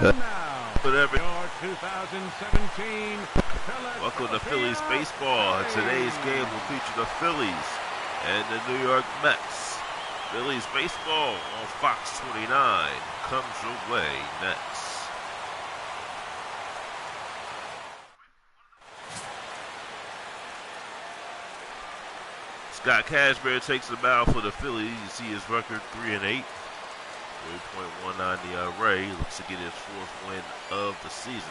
And now, Whatever. your 2017 Welcome to Phillies baseball. Today's game will feature the Phillies and the New York Mets. Phillies baseball on Fox 29 comes your way next. Scott Cashmere takes the mound for the Phillies. You see his record 3-8. 3.19 ERA. Looks to get his fourth win of the season.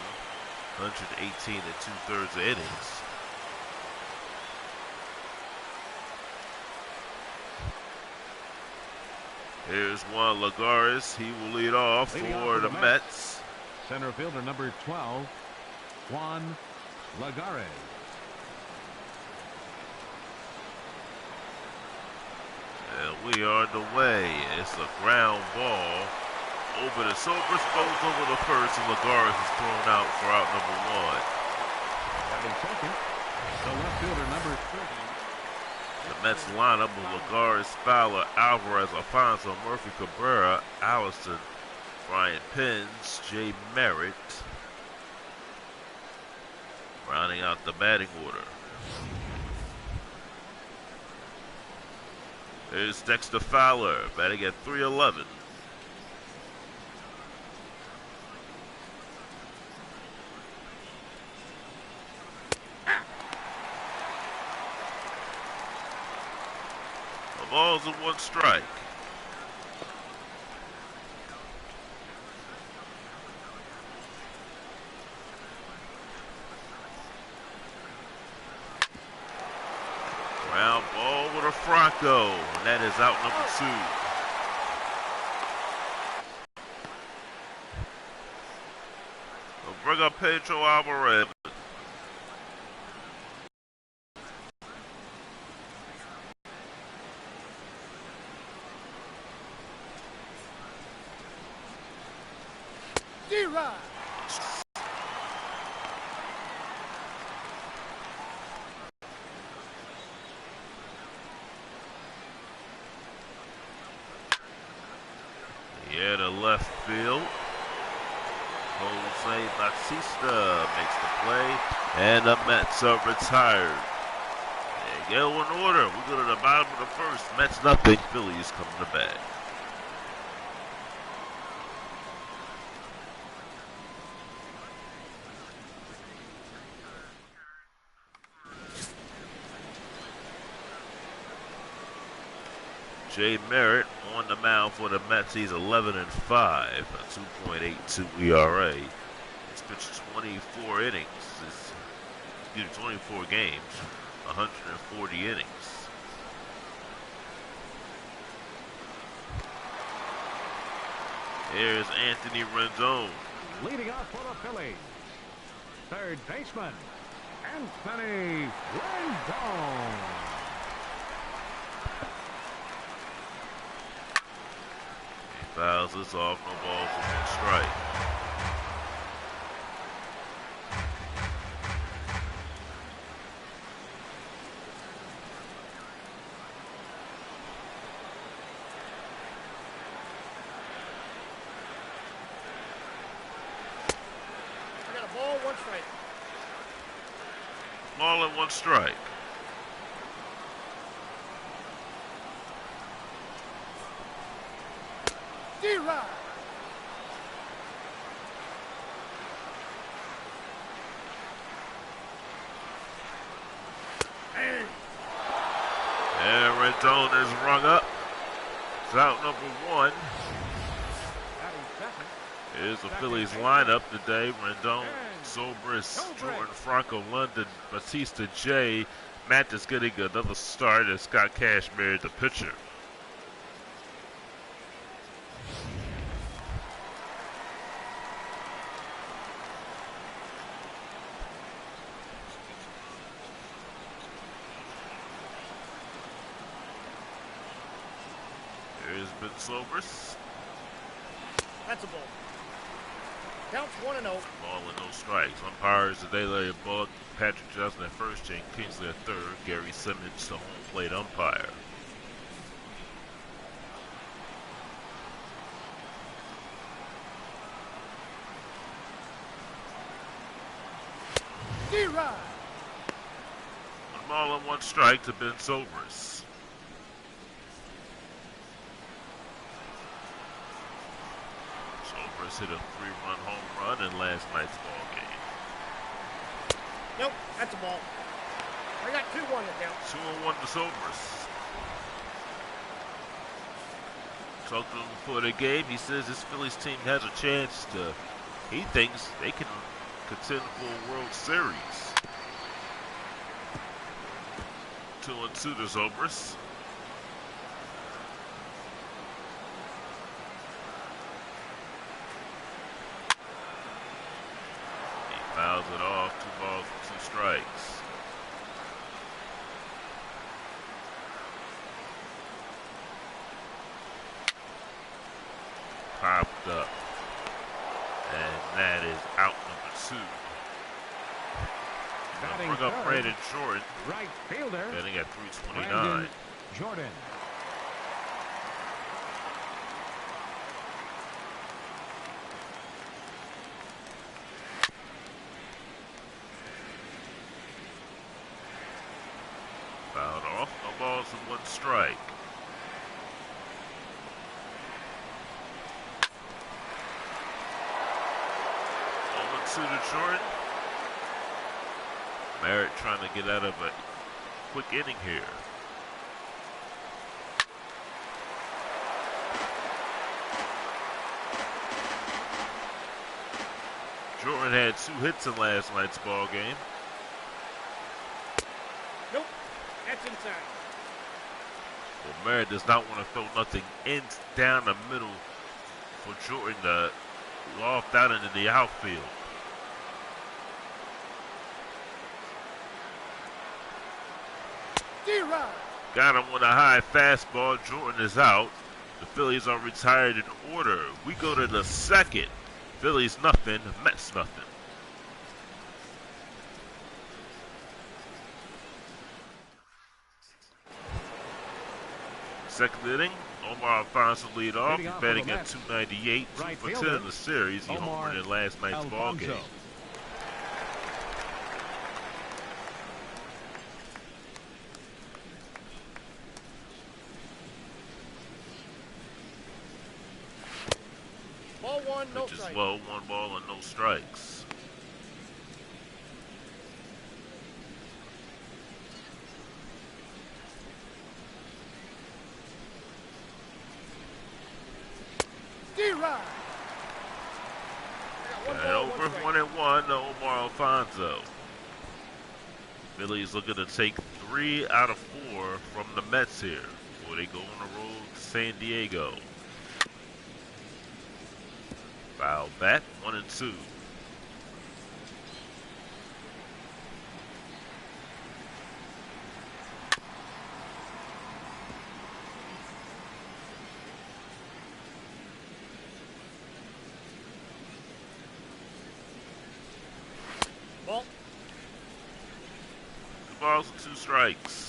118 and 2/3 innings. Here's Juan Lagares. He will lead off for the Mets. Center fielder number 12, Juan Lagares. And we are underway. It's a ground ball over the Sobers, goes over the first, and Lagares is thrown out for out number one. Batting second, the left fielder number 30. The Mets lineup with Lagares, Fowler, Alvarez, Alfonso, Murphy, Cabrera, Allison, Brian Pins, Jay Merritt. Rounding out the batting order. Here's Dexter Fowler, batting at .311. The ball's in one strike. Ground ball with a Franco, and that is out number two. We'll bring up Pedro Alvarez. D-Rod. Yeah, to left field. Jose Bautista makes the play, and the Mets are retired. They go in order. We go to the bottom of the first. Mets nothing. Phillies coming to bat. Jay Merritt on the mound for the Mets. He's 11-5, a 2.82 ERA. He's pitched 24 innings. 24 games, 140 innings. Here's Anthony Rendon. Leading off for the Phillies, third baseman, Anthony Rendon. Fouls this off, no balls, and one strike. I got a ball, one strike. Ball and one strike. D-Rod. And Rendon is rung up. It's out number one. Batting second, Here's the Phillies lineup today. Rendon, Sobris, Jordan, Franco, London, Bautista, Jay. Matt is getting another start, and Scott Cashmere, the pitcher. Here's Ben Sobris. That's a ball. Counts 1-0. Ball and no strikes. Umpires today, Larry Bullock, Patrick Johnson at first, Jane Kingsley at third, Gary Simmons, the home plate umpire. D-Rod. 1 ball and 1 strike to Ben Sobers. Sobers hit a 3-run home run in last night's ball game. Nope, that's a ball. I got 2-1 to count. 2-1 to Sobers. Talked to him before the game. He says this Phillies team has a chance to, he thinks they can contend for a World Series. 2-2 to Sobers. He fouls it off. 2 balls and 2 strikes. Popped up. And that is out number 2. Bring up Brandon Jordan. Right fielder. Batting at 329. Brandon Jordan. Fouled off. No balls and 1 strike. 0-2 to Jordan. Merritt trying to get out of a quick inning here. Jordan had 2 hits in last night's ball game. Nope, that's inside. Well, Merritt does not want to throw nothing in down the middle for Jordan to loft out into the outfield. D-Rod. Got him with a high fastball. Jordan is out. The Phillies are retired in order. We go to the 2nd. Phillies nothing, Mets nothing. Second inning, Omar Alfonso lead off. He's batting at 298, 2 for 10 in the series. He homered in last night's ball game. Ball 1, no Which is strike. low, 1 ball and no strikes. D-Rod. And over 1-1 to Omar Alfonso. Phillies looking to take 3 out of 4 from the Mets here before they go on the road to San Diego. Foul back, 1-2. Ball. 2 balls and 2 strikes.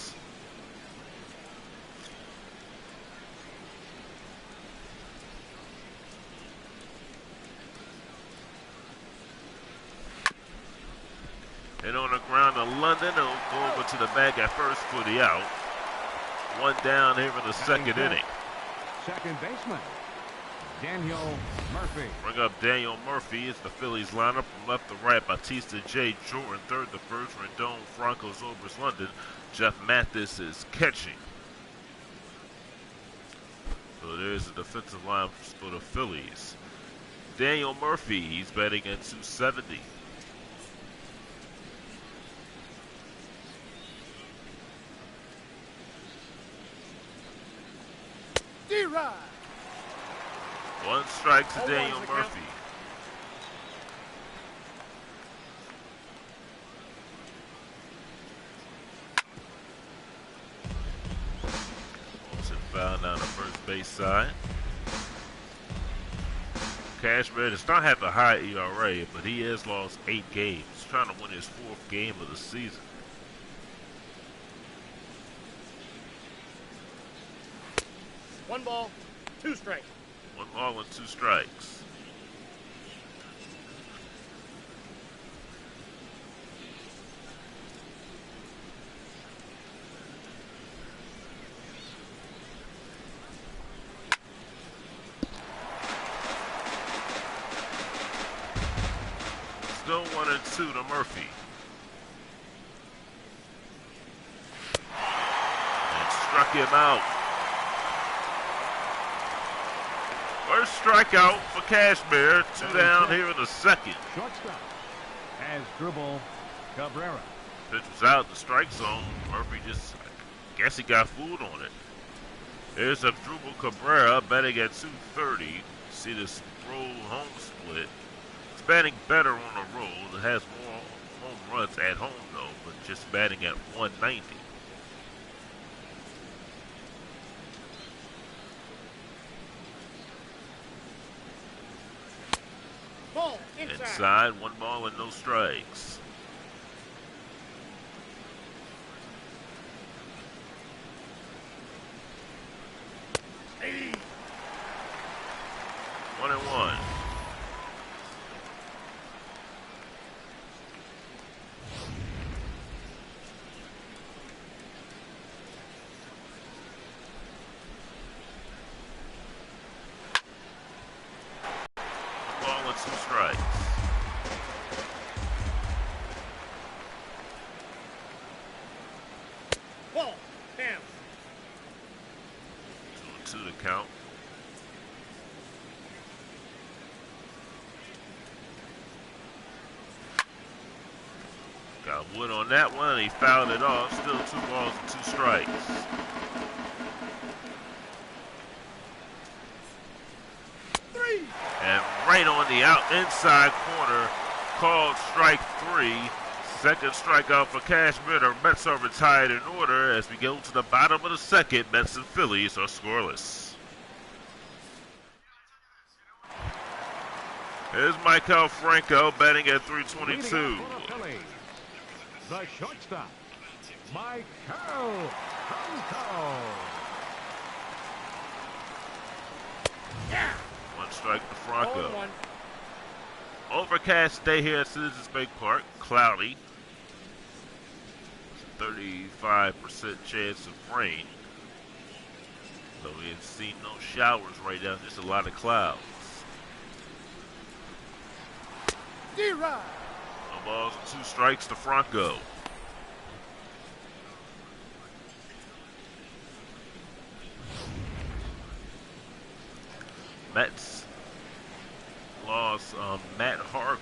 Hit on the ground to London. It'll go over to the bag at first for the out. 1 down here in the 2nd inning. Second baseman, Daniel Murphy. Bring up Daniel Murphy. It's the Phillies lineup from left to right. Batista J. Jordan, 3rd to 1st. Rendon, Franco, Zobers, London. Jeff Mathis is catching. So there's the defensive line for the Phillies. Daniel Murphy, he's batting at 270. D-Rod. 1 strike to 0-1's Daniel the count. Murphy. Wilson foul down the first base side. Cashman does not have a high ERA, but he has lost 8 games. He's trying to win his 4th game of the season. One ball, 2 strikes. 1 ball and 2 strikes. Still 1-2 to Murphy. And struck him out. First strikeout for Cashmere. 2 down here in the second. Shortstop has dribble Cabrera. Pitch was out the strike zone. Murphy just, I guess he got fooled on it. Here's a dribble Cabrera batting at 230. See this roll home split. It's batting better on the road. It has more home runs at home though, but just batting at 190. Ball Inside, 1 ball and no strikes. Hey. 1-1. Ball and 2 strikes. Ball. Down. 2-2 to count. Got wood on that one, and he fouled it off. Still 2 balls and 2 strikes. And right on the inside corner, called strike 3. Second strikeout for Cashmere. The Mets are retired in order as we go to the bottom of the second. Mets and Phillies are scoreless. Here's Michael Franco batting at 322. The shortstop, Michael Franco. Yeah. 1 strike to Franco. 0-1. Overcast day here at Citizens Bank Park. Cloudy. 35% chance of rain. So we have seen no showers right now, just a lot of clouds. D-Rod. No balls and 2 strikes to Franco. Mets lost Matt Harvey.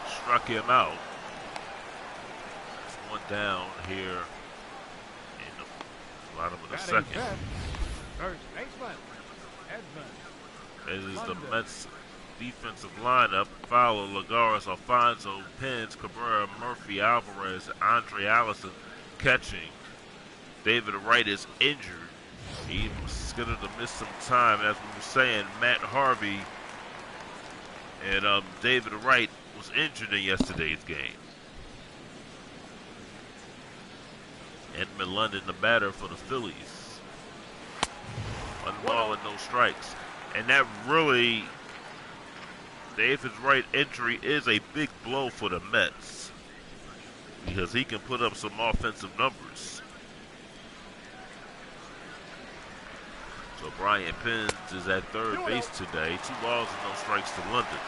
Struck him out. There's 1 down here in the bottom of the second. First baseman, Edmund. This is the Mets defensive lineup. Fowler, Lagares, Alfonso, Pence, Cabrera, Murphy, Alvarez, Andre Allison catching. David Wright is injured. He was going to miss some time, as we were saying. Matt Harvey and David Wright was injured in yesterday's game. Edmund London, the batter for the Phillies. 1 ball and no strikes. And that really, David Wright injury is a big blow for the Mets because he can put up some offensive numbers. So Brian Pence is at third base today. 2 balls and no strikes to London.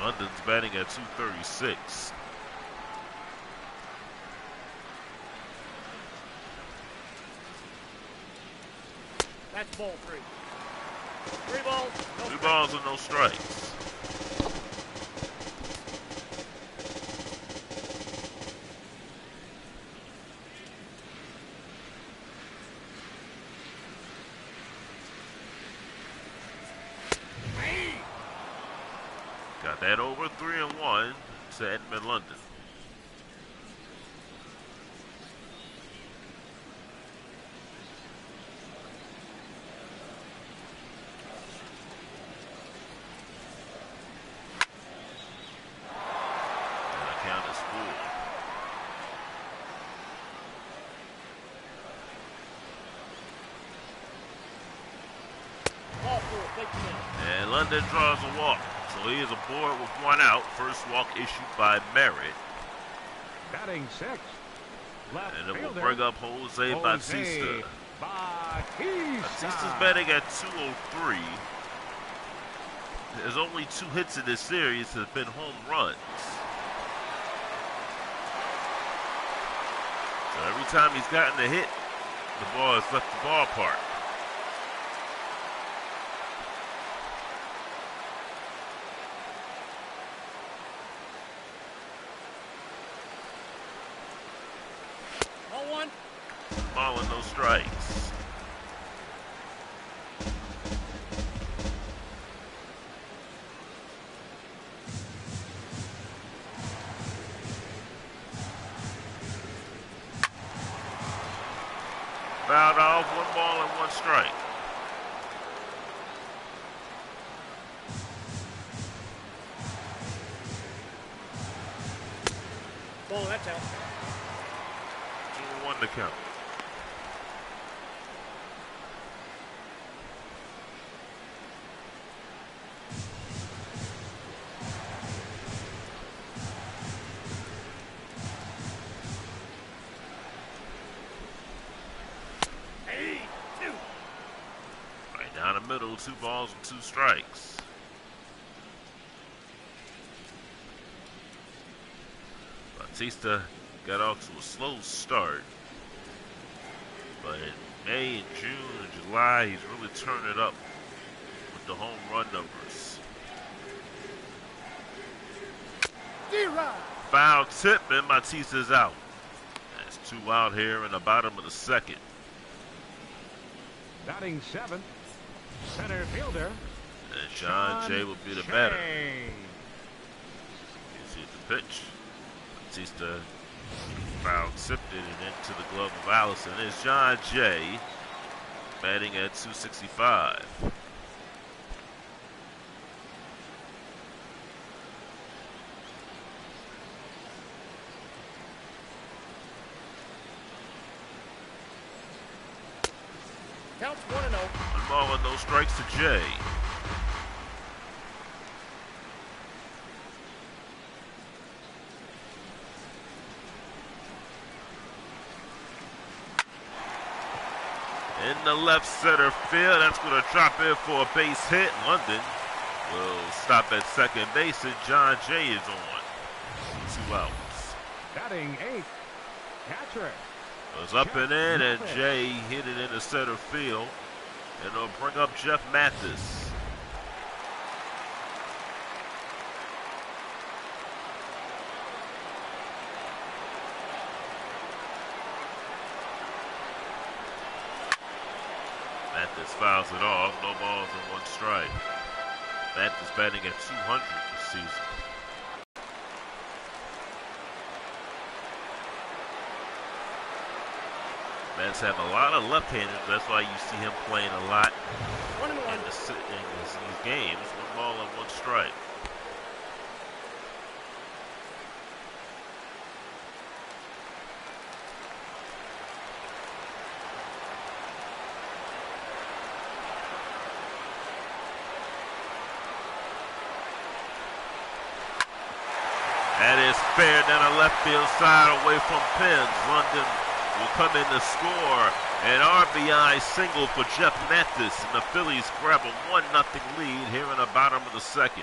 London's batting at 236. That's ball 3. 3 balls. No 2 balls and no strikes. Got that over 3-1 to Edmund London. And London draws a walk. So he is aboard with 1 out. First walk issued by Merritt. Batting 6. Left and it will fielder, bring up Jose Bautista. Batista's batting at 203. There's only 2 hits in this series that have been home runs. So every time he's gotten a hit, the ball has left the ballpark. Ball and no strikes. Fouled off, 1 ball and 1 strike. Ball, that's out. 2-1 to count. Down the middle, 2 balls and 2 strikes. Batista got off to a slow start, but in May and June and July, he's really turned it up with the home run numbers. Foul tip and Batista's out. That's 2 out here in the bottom of the 2nd. Batting 7th, center fielder. And John Jay will be the batter. You see the pitch. Batista foul tipped it and into the glove of Allison. It's John Jay batting at 265. Counts 1-0. 1 ball and no strikes to Jay. In the left center field, that's going to drop in for a base hit. London will stop at second base, and John Jay is on. 2 outs. Batting 8th, catcher. It was up and in, and Jay hit it into center field. And it'll bring up Jeff Mathis. Mathis fouls it off. No balls and 1 strike. Mathis batting at 200 this season. Mets have a lot of left-handers. That's why you see him playing a lot in these games. 1 ball and 1 strike. That is fair down the left field side away from Pence. London will come in to score. An RBI single for Jeff Mathis, and the Phillies grab a 1-0 lead here in the bottom of the 2nd.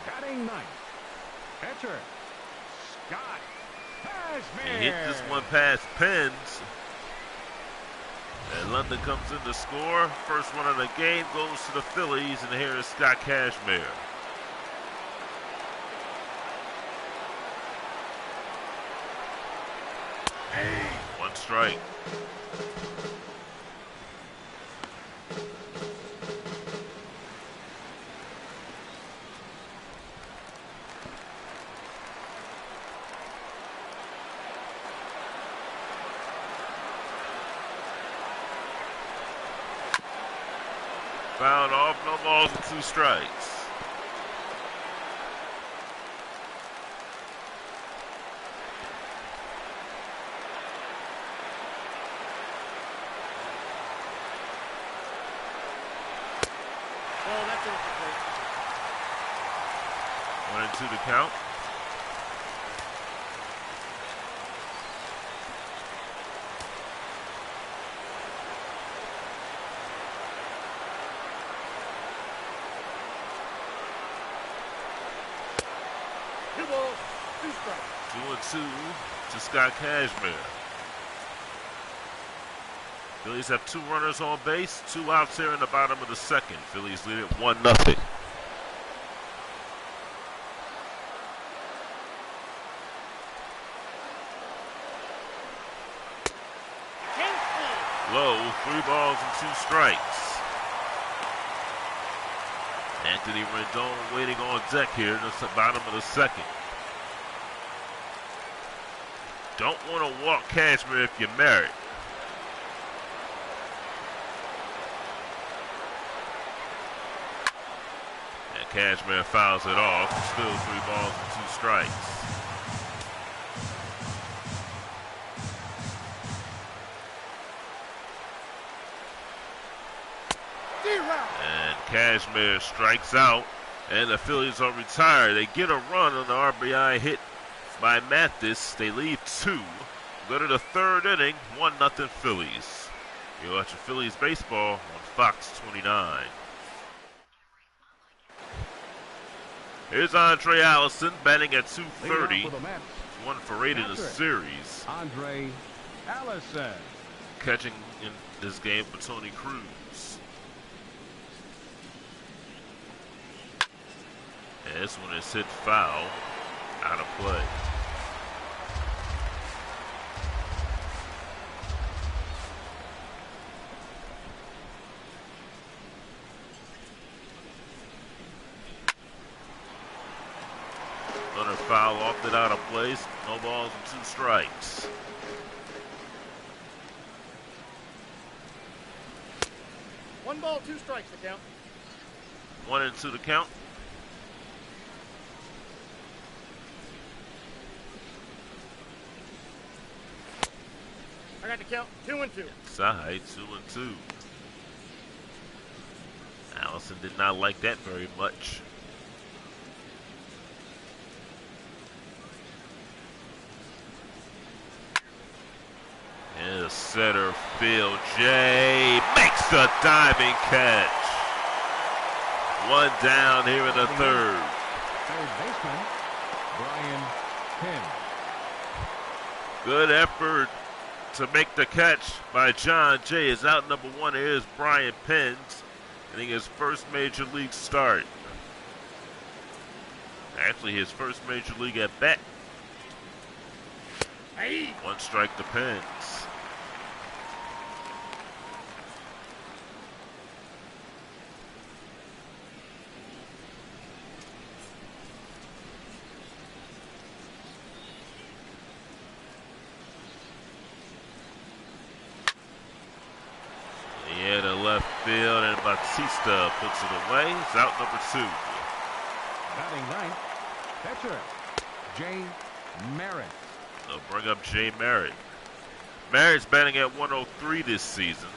Batting 9th, catcher Scott Kazmir. He hit this one past Pence. And London comes in to score. First run of the game goes to the Phillies, and here is Scott Kazmir. Hey. 1 strike. Fouled off, no balls and 2 strikes. Oh, that's incomplete. 1-2 to count. balls, 2 strikes. 2-2 to Scott Cashmere. Phillies have 2 runners on base, 2 outs here in the bottom of the second. Phillies lead it 1-0. Low, 3 balls and 2 strikes. Anthony Rendon waiting on deck here in the bottom of the second. Don't want to walk Cashmere if you're married. And Cashmere fouls it off. Still 3 balls and 2 strikes. And Cashmere strikes out, and the Phillies are retired. They get a run on the RBI hit by Mathis. They leave 2. Go to the 3rd inning, 1-0 Phillies. You're watching Phillies baseball on Fox 29. Here's Andre Allison batting at 230. 1 for 8 in the series. Andre Allison. Catching in this game for Tony Cruz. And this one is hit foul, out of play. Another foul off it, out of place. No balls and 2 strikes. One ball, 2 strikes to count. 1-2 to count. I got to count 2-2. Side 2-2. Allison did not like that very much. And the center field, Jay makes the diving catch. 1 down here in the 3rd. Third baseman, Brian Penn. Good effort to make the catch by John Jay. Is out number 1. Here's Brian Penns, getting his first major league start. Actually, his first major league at bat. 1 strike to Penns. Yeah, to left field, and Batista puts it away. It's out number 2. Batting 9th, catcher, Jay Merritt. They'll bring up Jay Merritt. Merritt's batting at 103 this season.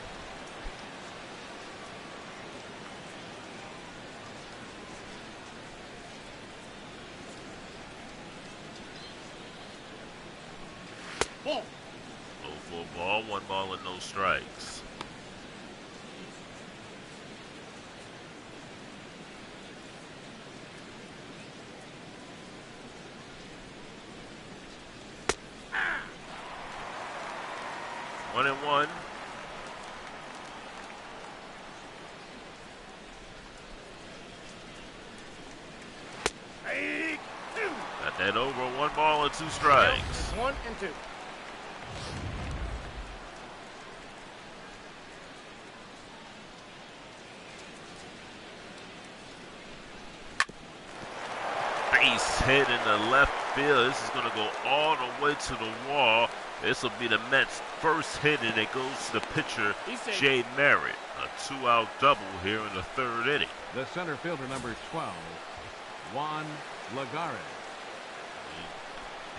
Ball. Low for a ball, 1 ball and no strikes. One and 1. Got that over. 1 ball and 2 strikes. 1-2. Base hit in the left field. This is going to go all the way to the wall. This will be the Mets' first hit, and it goes to the pitcher, Jay Merritt. A 2-out double here in the 3rd inning. The center fielder, number 12, Juan Lagares.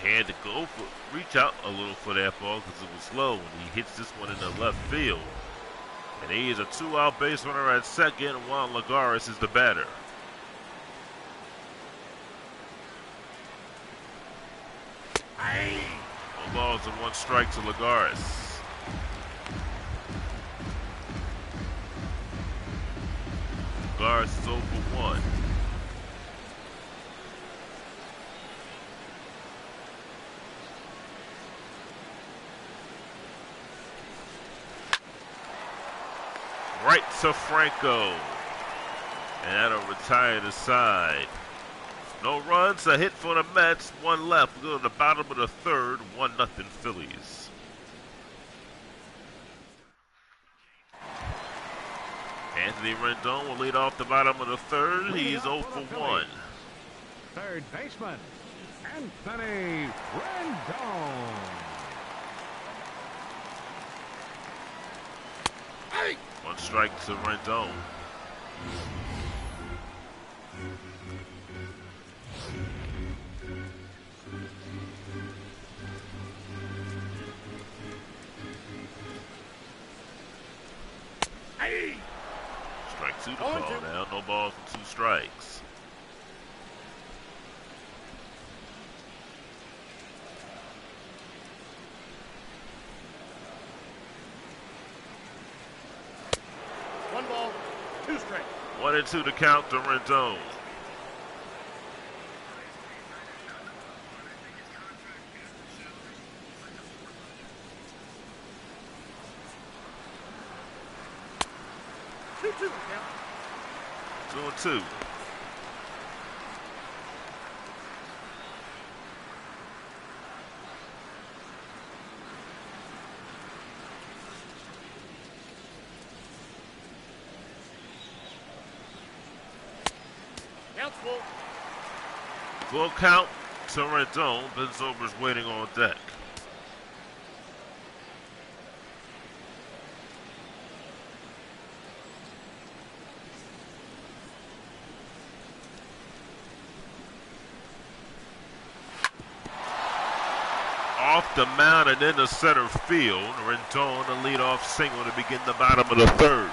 He had to go for, reach out a little for that ball because it was low, and he hits this one in the left field. And he is a 2-out base runner at second. Juan Lagares is the batter. No balls and 1 strike to Lagares. Lagares is 0 for 1. to Franco. And that'll retire the side. No runs, a hit for the Mets, one left. We go to the bottom of the third, 1-0 Phillies. Anthony Rendon will lead off the bottom of the third. He's 0 for 1. Third baseman, Anthony Rendon. Hey! One strike to Rendon. Hey! Strike two to call now. No balls and 2 strikes. One ball, 2 strikes. 1-2 to count to Rendon. Two. 2-2. Count's full. Full count to Rendon. Ben Zobrist's waiting on deck. Off the mound and into center field. Rendon, the leadoff single to begin the bottom of the third.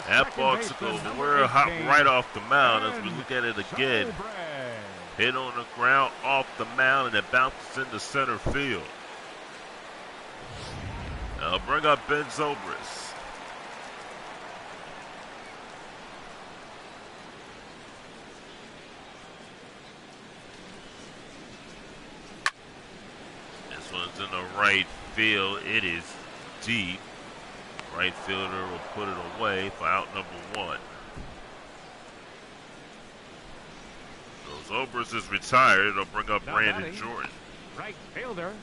That ball took a real hop right off the mound as we look at it again. Hit on the ground off the mound and it bounces into center field. Now bring up Ben Zobrist. This one's in the right field. It is deep. Right fielder will put it away for out number 1. So Zobrist is retired. It'll bring up Brandon Jordan. Right fielder,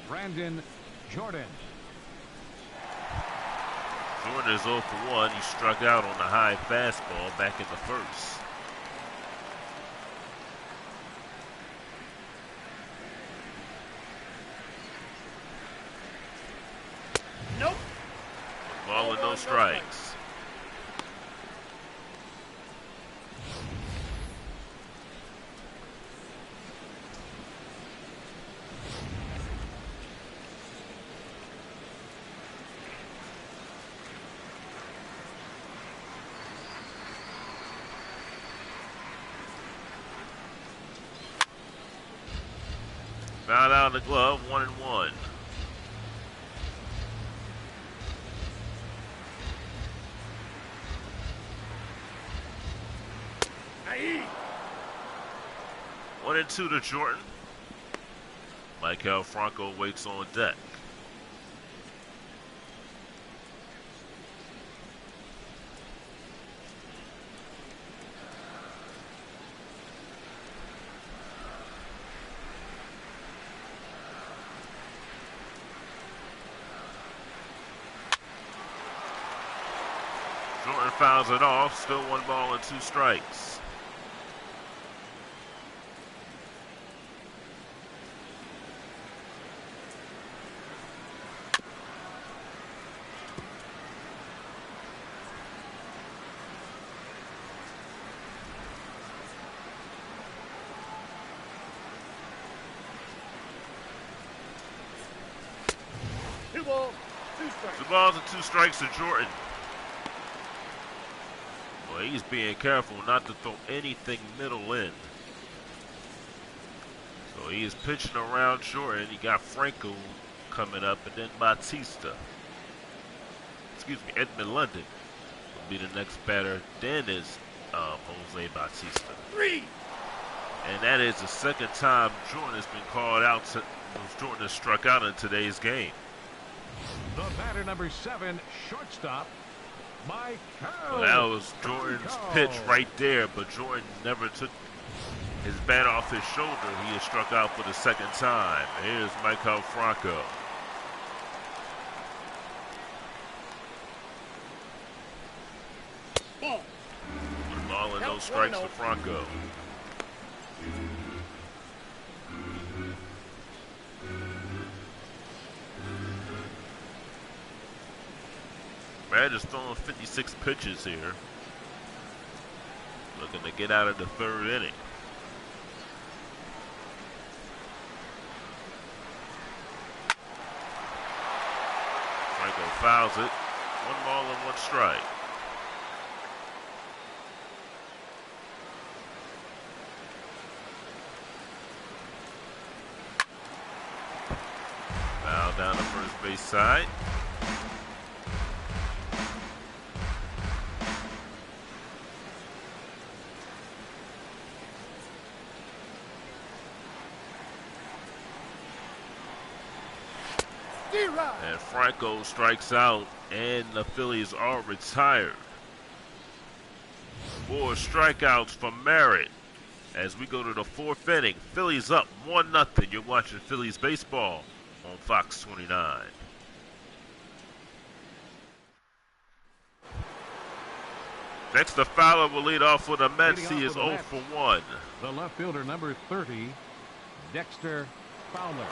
Brandon Jordan. Jordan is 0 for 1. He struck out on the high fastball back in the first. Nope. Ball with no strikes. Foul out of the glove, 1-1. Hey! 1-2 to Jordan. Michael Franco waits on deck. Jordan fouls it off. Still 1 ball and 2 strikes. Two balls, 2 strikes. 2 balls and 2 strikes to Jordan. Well, he's being careful not to throw anything middle in. So he is pitching around Jordan. You got Franco coming up, and then Bautista. Excuse me, Edmund London will be the next batter. Then is Jose Bautista. 3. And that is the second time Jordan has been called out. Jordan has struck out in today's game. The batter, number 7, shortstop, Mike. Well, that was Jordan's pitch right there, but Jordan never took his bat off his shoulder. He has struck out for the second time. Here's Michael Franco. One ball and no strikes for Franco. Brad is throwing 56 pitches here. Looking to get out of the third inning. Franco fouls it. One ball and one strike. Foul down the first base side. And Franco strikes out, and the Phillies are retired. 4 strikeouts for Merritt as we go to the 4th inning. Phillies up 1-0. You're watching Phillies baseball on Fox 29. Dexter Fowler will lead off for the Mets. He is 0 for 1. The left fielder, number 30, Dexter Fowler.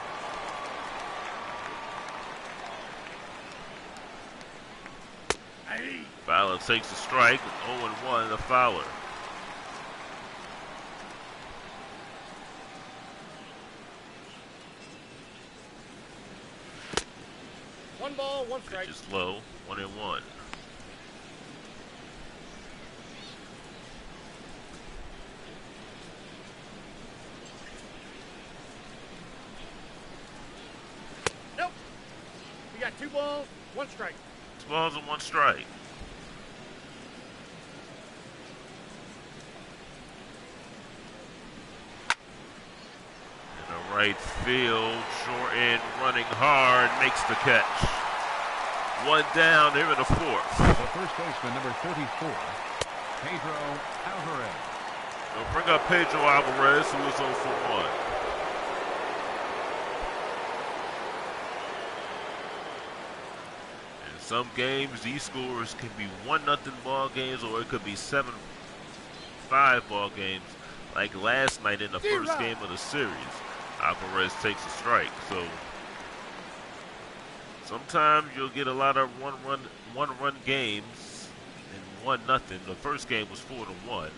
Fowler takes a strike, 0-1 to Fowler. One ball, one strike. Pitch is low, 1-1. Nope. We got 2 balls, 1 strike. 2 balls and 1 strike. Right field, short end, running hard, makes the catch. 1 down here in the 4th. The first baseman, number 34, Pedro Alvarez. They'll bring up Pedro Alvarez, who is 0 for 1. In some games, these scores can be 1-0 ball games, or it could be 7-5 ball games, like last night in the first game of the series. Alvarez takes a strike, so sometimes you'll get a lot of one-run games and 1-0. The first game was 4-1.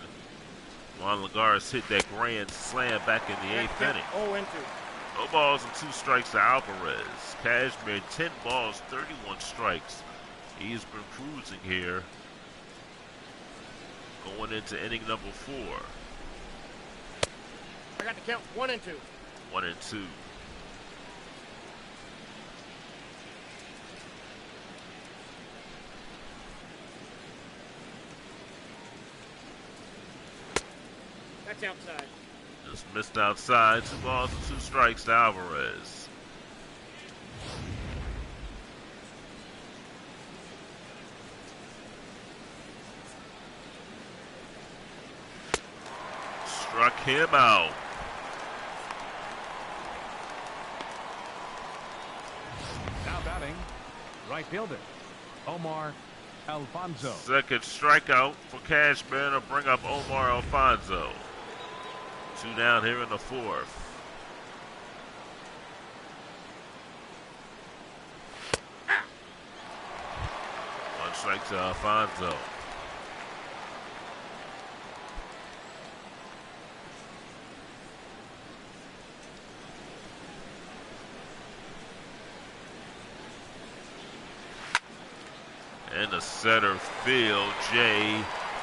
Juan Lagares hit that grand slam back in the 8th inning. 0-2. No balls and 2 strikes to Alvarez. Cashmere, 10 balls, 31 strikes. He's been cruising here, going into inning number 4. I got the count, 1-2. 1-2. That's outside. Just missed outside. 2 balls and 2 strikes to Alvarez. Struck him out. Now batting, right fielder, Omar Alfonso. Second strikeout for Cashman to bring up Omar Alfonso. 2 down here in the 4th. One strike to Alfonso. In the center field, Jay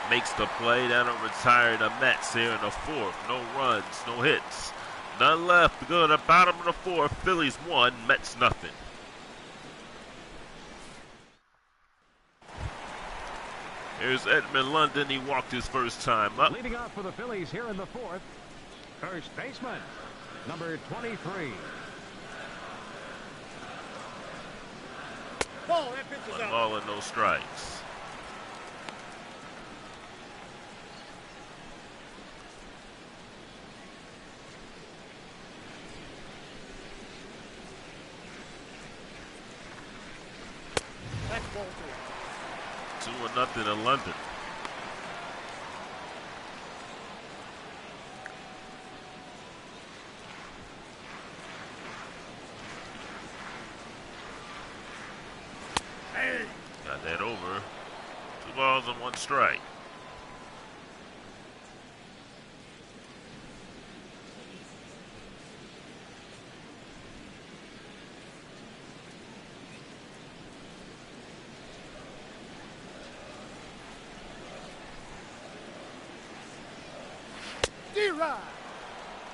makes the play. That'll retire the Mets here in the 4th. No runs, no hits. None left to go to the bottom of the 4th. Phillies 1, Mets nothing. Here's Edmund London. He walked his first time up. Leading off for the Phillies here in the 4th, first baseman, number 23, Ball, that pitch is One out. ball and no strikes. That's ball 2-0 in London. Hey. Got that over. 2 balls and 1 strike. D-Rod.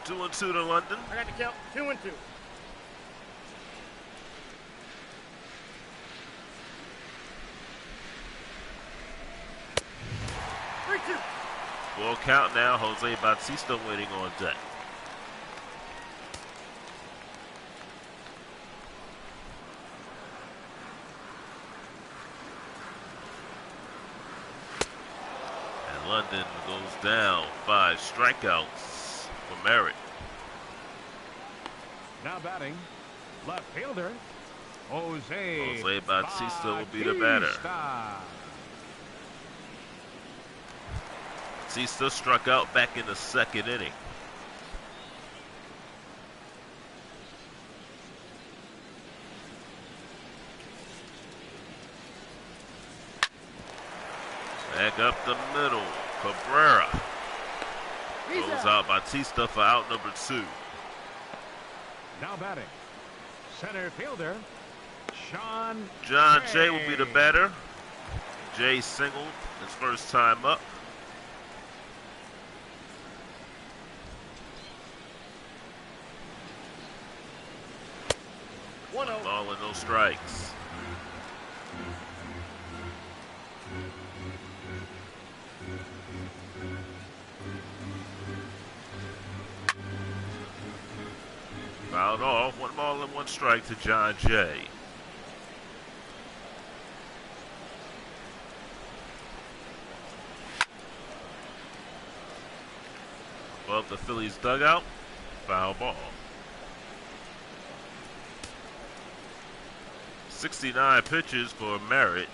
2-2 to London. I got the count. 2-2. Full count now. Jose Bautista waiting on deck. And London goes down. 5 strikeouts for Merritt. Now batting, left fielder, Jose Bautista will be the batter. Bautista struck out back in the 2nd inning. Back up the middle. Cabrera goes out Bautista for out number 2. Now batting, center fielder, John Jay will be the batter. Jay singled his first time up. One ball and no strikes. Fouled off. 1 ball and 1 strike to John Jay. Above the Phillies dugout. Foul ball. 69 pitches for Merritt.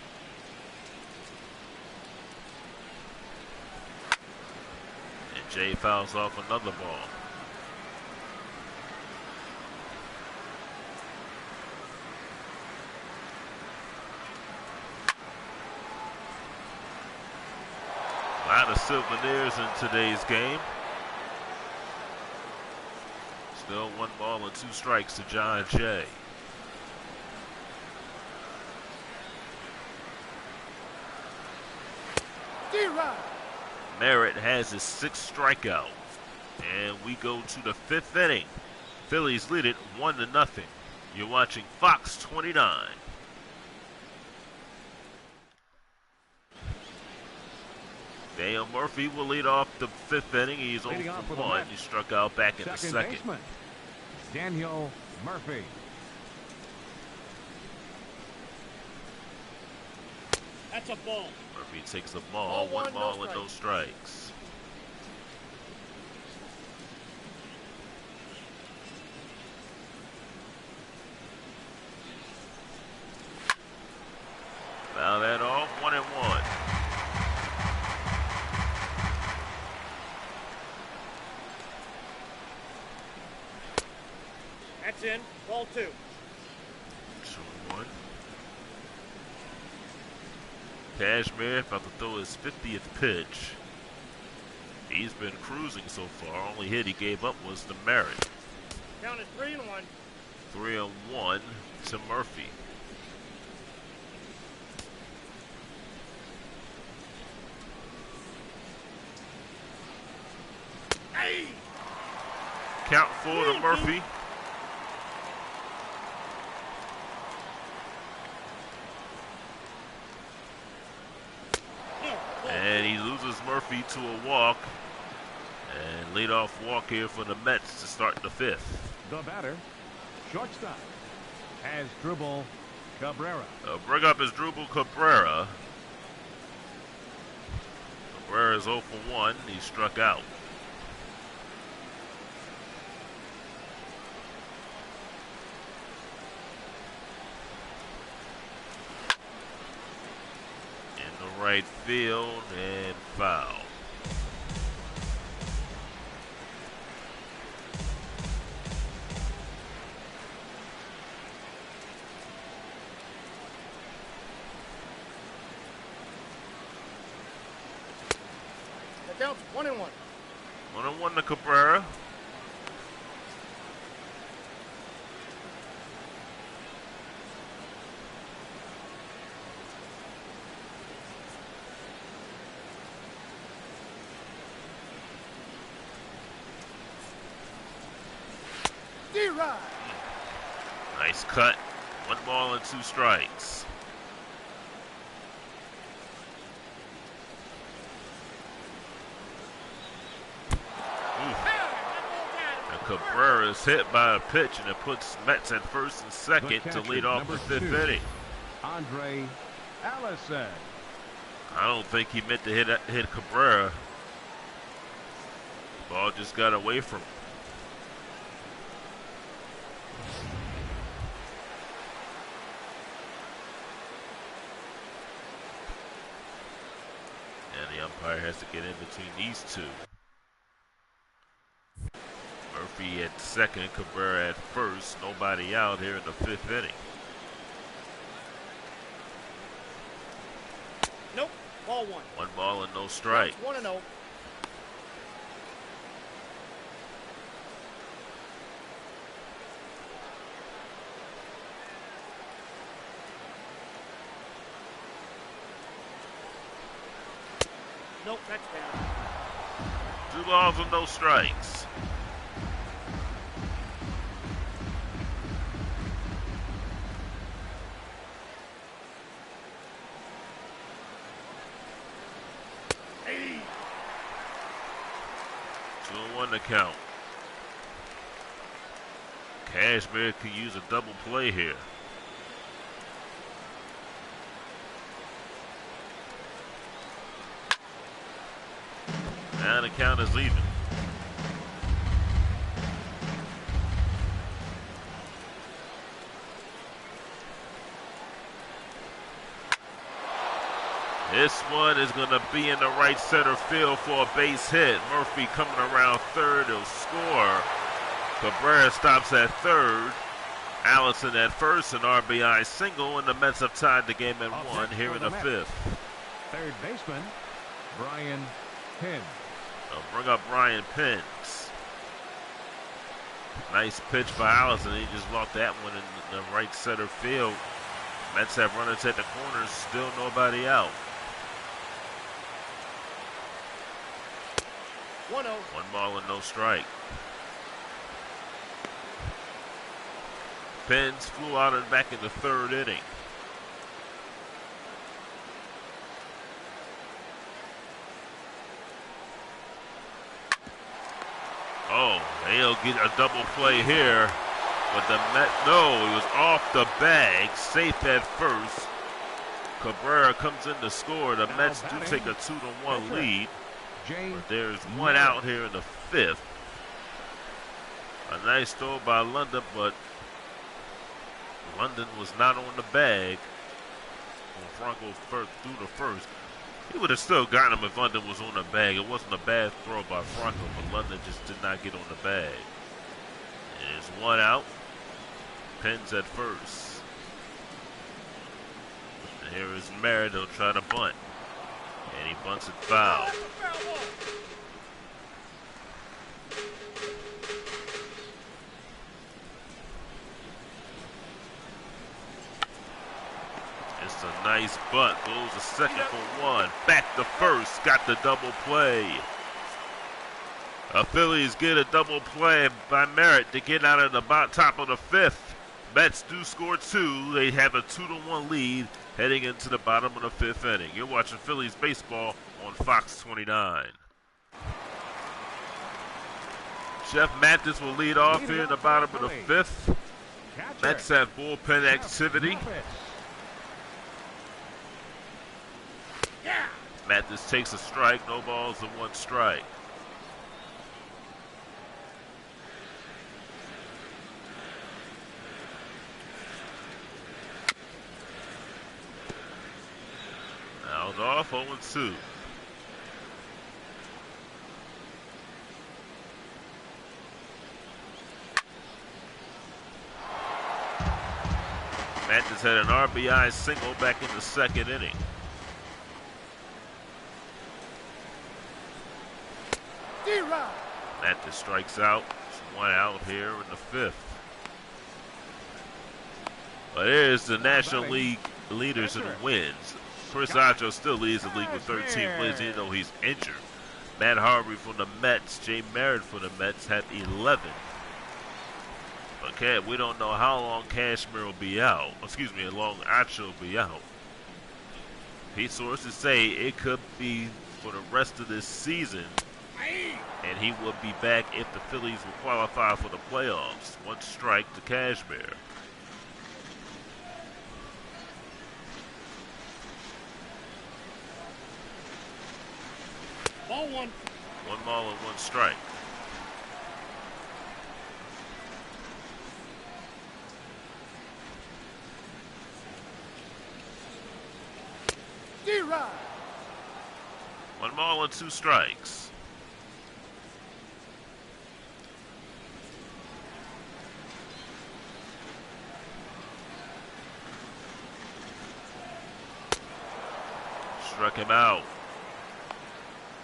And Jay fouls off another ball. A lot of souvenirs in today's game. Still 1 ball and 2 strikes to John Jay. Merritt has his 6th strikeout. And we go to the 5th inning. Phillies lead it 1-0. You're watching Fox 29. Daniel Murphy will lead off the 5th inning. He's 0 for 1. He struck out back in the 2nd. Baseman, Daniel Murphy. That's a ball. Murphy takes the ball. 1 ball and no strikes. Foul that off. 1-1. That's in. Ball 2. 2-1. Cashmere about to throw his 50th pitch. He's been cruising so far. Only hit he gave up was the Merritt. Count is 3-1. 3-1 to Murphy. Hey! Count 4 to Murphy. And he loses Murphy to a walk. And leadoff walk here for the Mets to start the 5th. The batter, shortstop, has dribble Cabrera. Bring up his Drupal Cabrera. Cabrera is 0 for 1. He struck out. In the right field and foul. Down 1-1. 1-1 to Cabrera. D-Rod. Nice cut. 1 ball and 2 strikes. Cabrera is hit by a pitch, and it puts Mets at first and second to lead off the 5th inning. Andre Allison. I don't think he meant to hit Cabrera. Ball just got away from him. And the umpire has to get in between these two. Murphy at second, Cabrera at first. Nobody out here in the 5th inning. Nope. Ball 1. 1 ball and no strike. 1-0. Nope, that's down. 2 balls and no strikes. Hey. 2-1 to count. Cashmere could use a double play here. Now the count is even. This one is going to be in the right center field for a base hit. Murphy coming around third. He'll score. Cabrera stops at third. Allison at first, an RBI single, and the Mets have tied the game at 1 here in the 5th. Third baseman, Brian Penn. They'll bring up Brian Pence. Nice pitch by Allison. He just walked that one in the right center field. Mets have runners at the corners. Still nobody out. 1-0. 1 ball and no strike. Pence flew out and back in the 3rd inning. Oh, they'll get a double play here. But the Mets, no, he was off the bag, safe at first. Cabrera comes in to score. The Mets do take a 2-1 lead. But there's 1 out here in the 5th. A nice throw by London, but London was not on the bag when Franco threw the first. He would have still gotten him if London was on the bag. It wasn't a bad throw by Franco, but London just did not get on the bag. There's 1 out. Penn's at first. And here is Merritt. He'll try to bunt. And he bunts it foul. It's a nice bunt. Goes to second for 1. Back to first. Got the double play. Phillies get a double play by Merritt to get out of the top of the 5th. Mets do score 2. They have a 2-1 lead heading into the bottom of the 5th inning. You're watching Phillies baseball on Fox 29. Chef Mathis will lead off here in the bottom of the 5th. Mets have bullpen activity. Mathis takes a strike, no balls and 1 strike. Fouled off, 0-2. Mathis had an RBI single back in the 2nd inning. Mathis strikes out. It's 1 out here in the 5th. But here's the National League leaders in wins. Chris Acho still leads the league with 13 wins, even though he's injured. Matt Harvey from the Mets, Jay Merritt from the Mets had 11. Okay, we don't know how long Cashmere will be out. Excuse me, how long Acho will be out. Pete sources say it could be for the rest of this season, and he will be back if the Phillies will qualify for the playoffs. 1 strike to Cashmere. Ball 1. 1 ball and 1 strike. D-Rod. 1 ball and 2 strikes. Struck him out.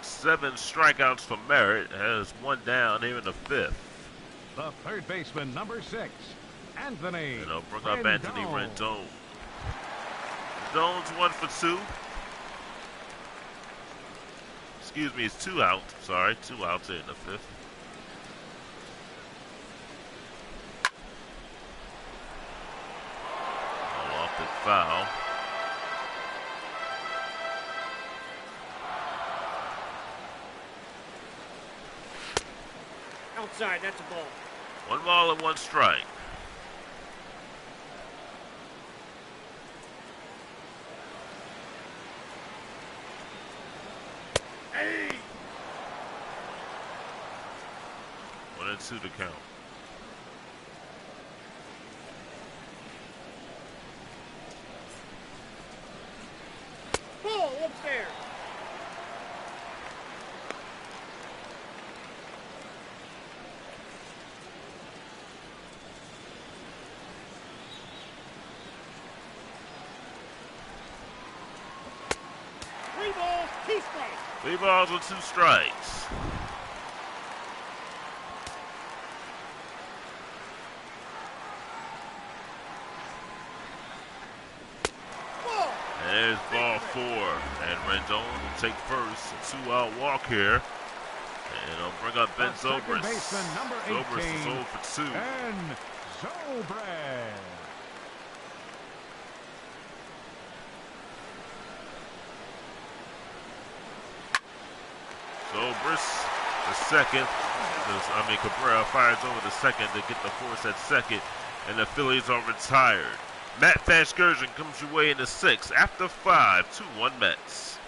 7 strikeouts for Merritt. Has 1 down here in the 5th. The third baseman, number 6, Anthony. And they'll bring up Anthony Rendon. Rendon's 1 for 2. Excuse me, it's 2 out. Sorry, 2 outs here in the 5th. All off the foul. Outside, that's a ball. 1 ball and 1 strike. Hey! 1-2 to count. Ball upstairs. Three balls, 2 strikes. 3 balls and 2 strikes. Ball. There's ball 4. And Rendon will take first. A 2-out walk here. And they'll bring up Ben The second Zobrist. baseman, number Zobrist 18, is 0 for 2. Ben Zobrist. Zobrist, the second. Cabrera fires over the second to get the force at second. And the Phillies are retired. Matt Vasgersian comes your way in the 6th after 5, 2-1 Mets.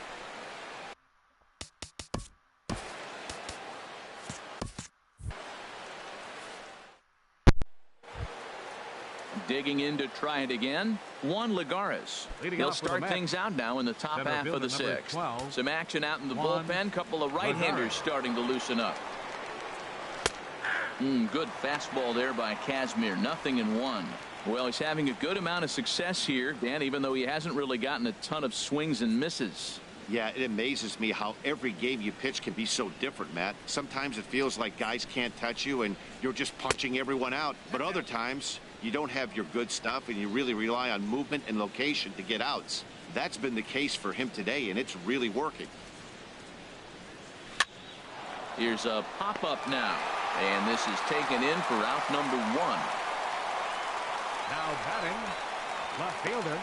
Digging in to try it again, Juan Lagares. Leading He'll off with the start Mets. things out now in the top Center half of the fielder, number 6th. 12, Some action out in the Juan bullpen. Couple of right-handers Lagares. starting to loosen up. Good fastball there by Kazmir. 0-1. Well, he's having a good amount of success here, Dan, even though he hasn't really gotten a ton of swings and misses. Yeah, it amazes me how every game you pitch can be so different, Matt. Sometimes it feels like guys can't touch you and you're just punching everyone out. But other times, you don't have your good stuff and you really rely on movement and location to get outs. That's been the case for him today, and it's really working. Here's a pop-up now. And this is taken in for out number 1. Now batting, left fielder,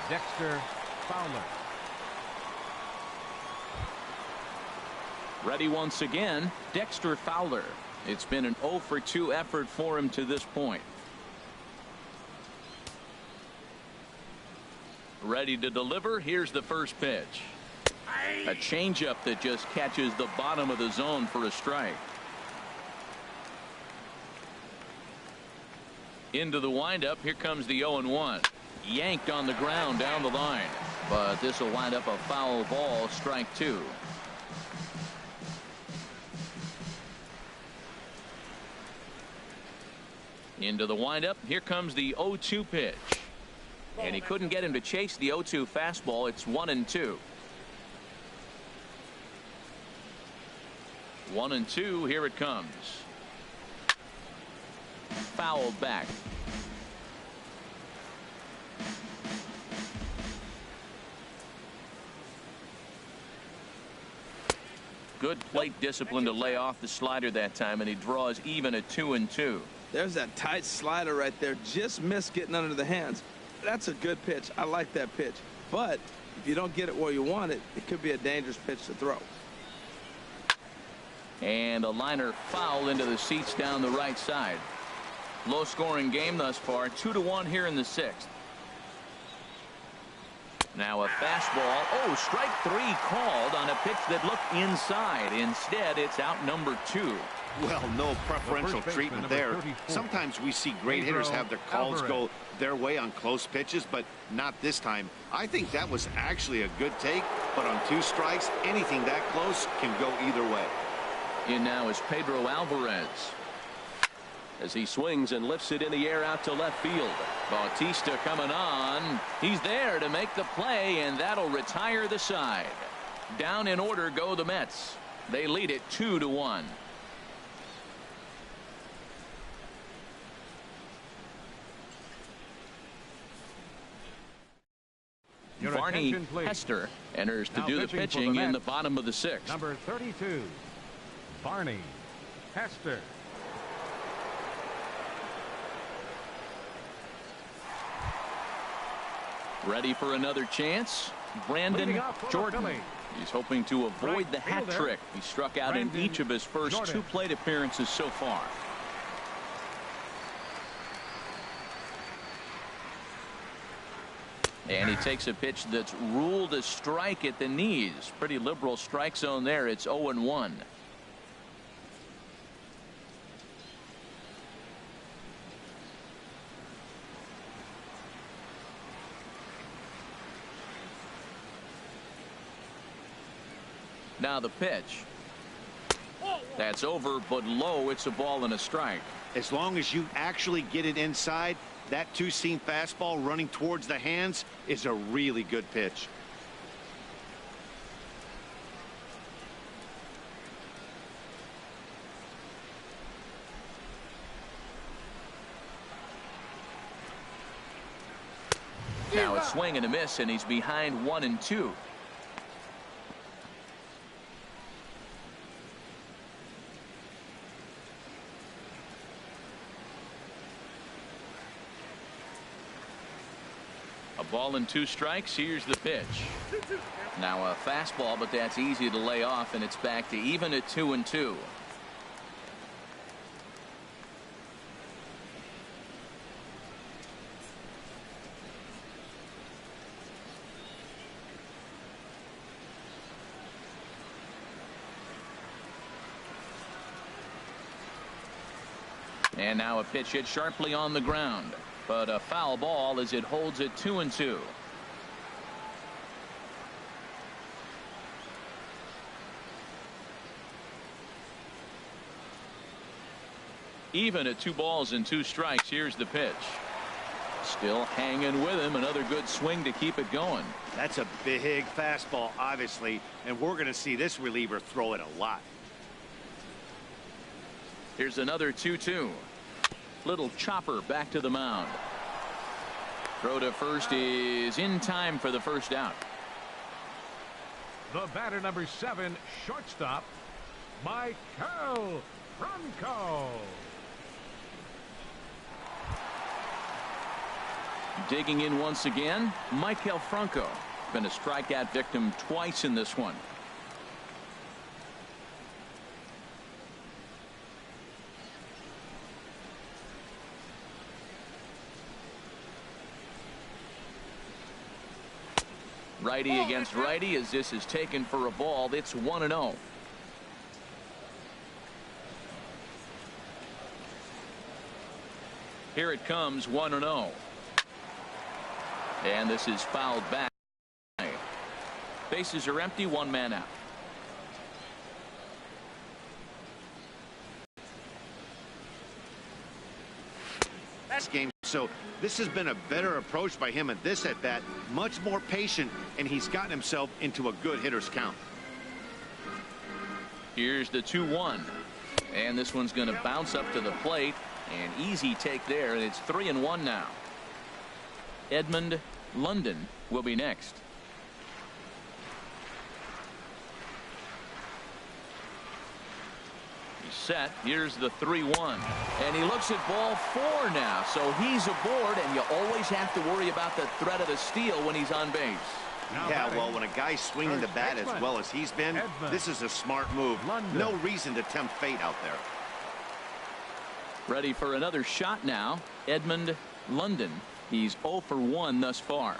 Dexter Fowler. Ready once again, Dexter Fowler. It's been an 0 for 2 effort for him to this point. Ready to deliver. Here's the first pitch. A changeup that just catches the bottom of the zone for a strike. Into the windup. Here comes the 0-1. Yanked on the ground down the line. But this will wind up a foul ball. Strike two. Into the windup. Here comes the 0-2 pitch. And he couldn't get him to chase the 0-2 fastball. It's 1-2. 1-2. Here it comes. Fouled back. Good plate discipline to lay off the slider that time, and he draws even at 2-2. There's that tight slider right there. Just missed getting under the hands. That's a good pitch. I like that pitch. But if you don't get it where you want it, it could be a dangerous pitch to throw. And a liner foul into the seats down the right side. Low scoring game thus far. 2-1 here in the sixth. Now a fastball. Oh, strike three called on a pitch that looked inside. Instead, it's out number 2. Well, no preferential treatment there. 34. Sometimes we see great hitters have their calls go their way on close pitches, but not this time. I think that was actually a good take, but on 2 strikes, anything that close can go either way. In now is Pedro Alvarez. As he swings and lifts it in the air out to left field. Bautista coming on. He's there to make the play, and that'll retire the side. Down in order go the Mets. They lead it 2-1. Your Barney attention, please. Hester enters to Now do the pitching for pitching the in the Mets. bottom of the sixth. Number 32, Barney Hester. Ready for another chance. Brandon Leading off for the Jordan. Phillies. He's hoping to avoid Right the hat fielder, trick. He struck out in Brandon each of his first Jordan. 2 plate appearances so far. And he takes a pitch that's ruled a strike at the knees. Pretty liberal strike zone there. It's 0-1. Now the pitch. That's over, but low. It's a ball and a strike. As long as you actually get it inside, that 2-seam fastball running towards the hands is a really good pitch. Now a swing and a miss, and he's behind 1-2. A ball and 2 strikes. Here's the pitch. Now a fastball, but that's easy to lay off, and it's back to even at 2-2. And now a pitch hit sharply on the ground, but a foul ball as it holds it 2-2. Even at 2 balls and 2 strikes. Here's the pitch. Still hanging with him. Another good swing to keep it going. That's a big fastball, obviously, and we're going to see this reliever throw it a lot. Here's another 2-2. Little chopper back to the mound. Throw to first is in time for the first out. The batter, number 7, shortstop, Michael Franco. Digging in once again, Michael Franco. Been a strikeout victim twice in this one. Righty against righty as this is taken for a ball. It's 1-0. Here it comes, 1-0. And this is fouled back. Bases are empty, one man out. Game, so this has been a better approach by him at this at bat, much more patient, and he's gotten himself into a good hitter's count. Here's the 2-1, and this one's going to bounce up to the plate. An easy take there, and it's 3-1 now. Edmund London will be next. He's set. Here's the 3-1, and he looks at ball 4 now, so he's aboard, and you always have to worry about the threat of the steal when he's on base. Yeah, well, when a guy's swinging the bat as well as he's been, this is a smart move. No reason to tempt fate out there. Ready for another shot now, Edmund London. He's 0 for 1 thus far.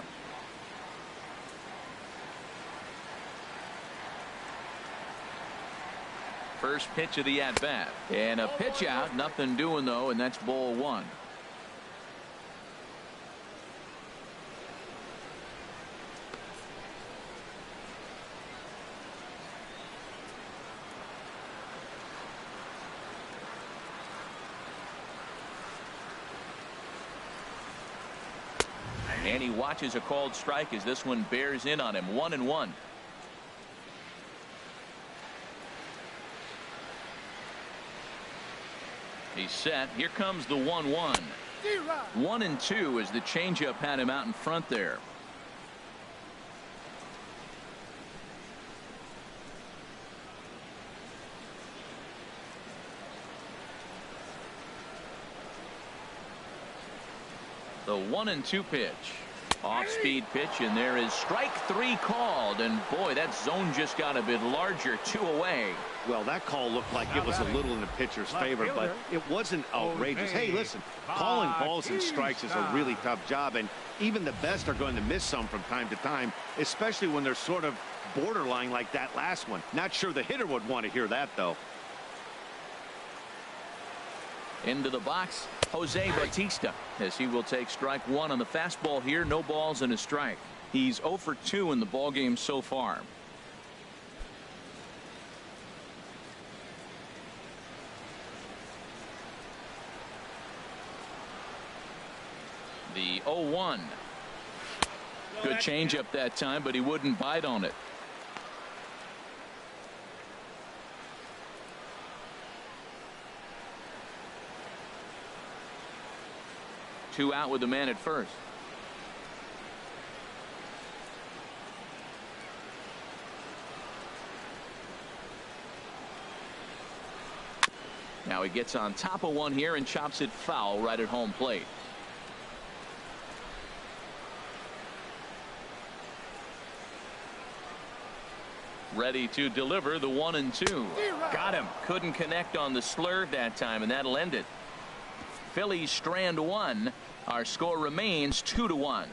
First pitch of the at-bat, and a pitch out, nothing doing though, and that's ball 1. And he watches a called strike as this one bears in on him. 1-1. He's set. Here comes the 1-1. 1-2 as the changeup had him out in front there. The 1-2 pitch. Off-speed pitch, and there is strike 3 called, and boy, that zone just got a bit larger. 2 away. Well, that call looked like it was a little in the pitcher's favor, but it wasn't outrageous. Hey, listen, calling balls and strikes is a really tough job, and even the best are going to miss some from time to time, especially when they're sort of borderline like that last one. Not sure the hitter would want to hear that, though. Into the box, Jose Bautista, as he will take strike 1 on the fastball here. No balls and a strike. He's 0 for 2 in the ballgame so far. The 0-1. Good changeup that time, but he wouldn't bite on it. Two out with the man at first. Now he gets on top of one here and chops it foul right at home plate. Ready to deliver the 1-2. Got him. Couldn't connect on the slurve that time, and that'll end it. Phillies strand 1. Our score remains 2-1.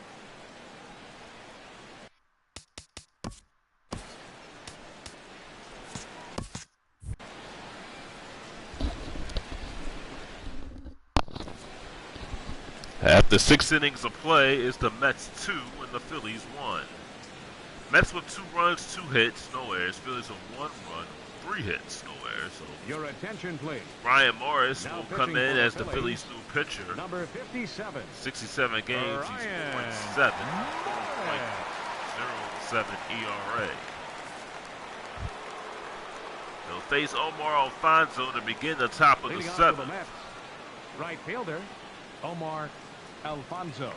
After 6 innings of play, it's the Mets 2 and the Phillies 1. Mets with 2 runs, 2 hits, no errors. Phillies with 1 run, 3 hits, no errors. So your attention, please. Brian Morris Now will come in as the Phillies, new pitcher. Number 57. 67 games, he's 0.7. 0.07 ERA. They'll face Omar Alfonso to begin the top of the 7th. Right fielder, Omar Alfonso.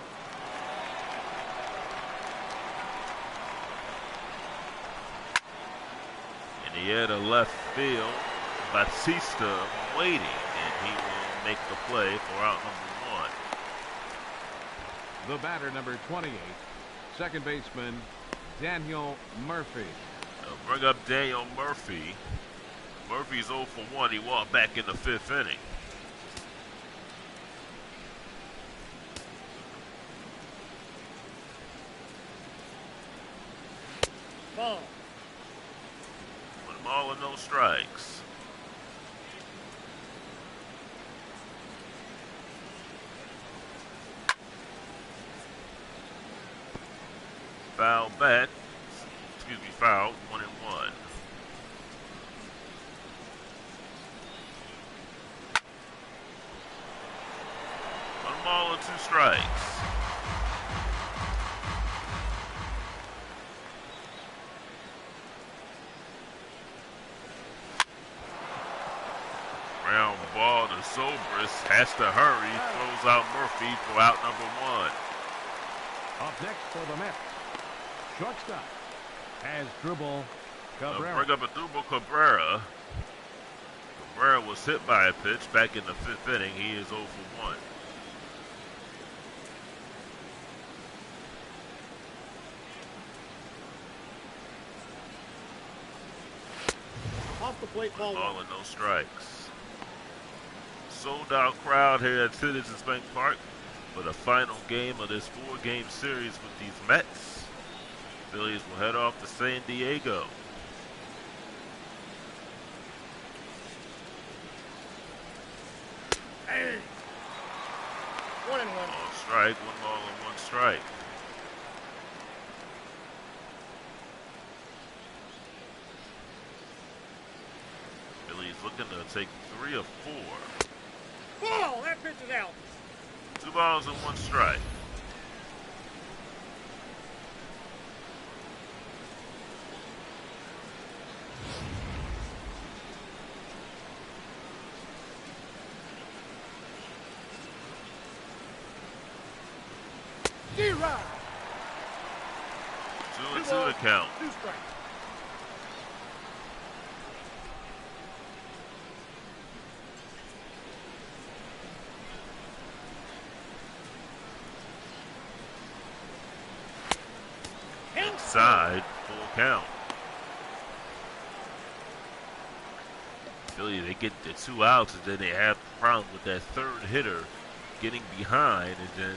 In the air to left field, Bautista waiting, and he will make the play for out number 1. The batter, number 28, second baseman Daniel Murphy. They'll bring up Daniel Murphy. Murphy's 0 for 1. He walked back in the 5th inning. Ball. 1 ball and no strikes. Foul back. Excuse me, foul. 1-1. One ball and 2 strikes. Ground ball to Zobrist, has to hurry, throws out Murphy for out number 1. Up next for the Mets, shortstop has Drupal Cabrera. Bring up a Drupal Cabrera. Cabrera was hit by a pitch back in the 5th inning. He is 0 for 1. Off the plate, ball Ball 1. and no strikes. Sold out crowd here at Citizens Bank Park for the final game of this 4-game series with these Mets. Phillies will head off to San Diego. Hey. 1-1. Ball strike, 1 ball and 1 strike. Phillies looking to take 3 of 4. Ball! That pitch is out. 2 balls and 1 strike. D-Rod. 2-2 to count. 2 strikes. Inside, full count. Philly, they get the 2 outs, and then they have the problem with that 3rd hitter getting behind, and then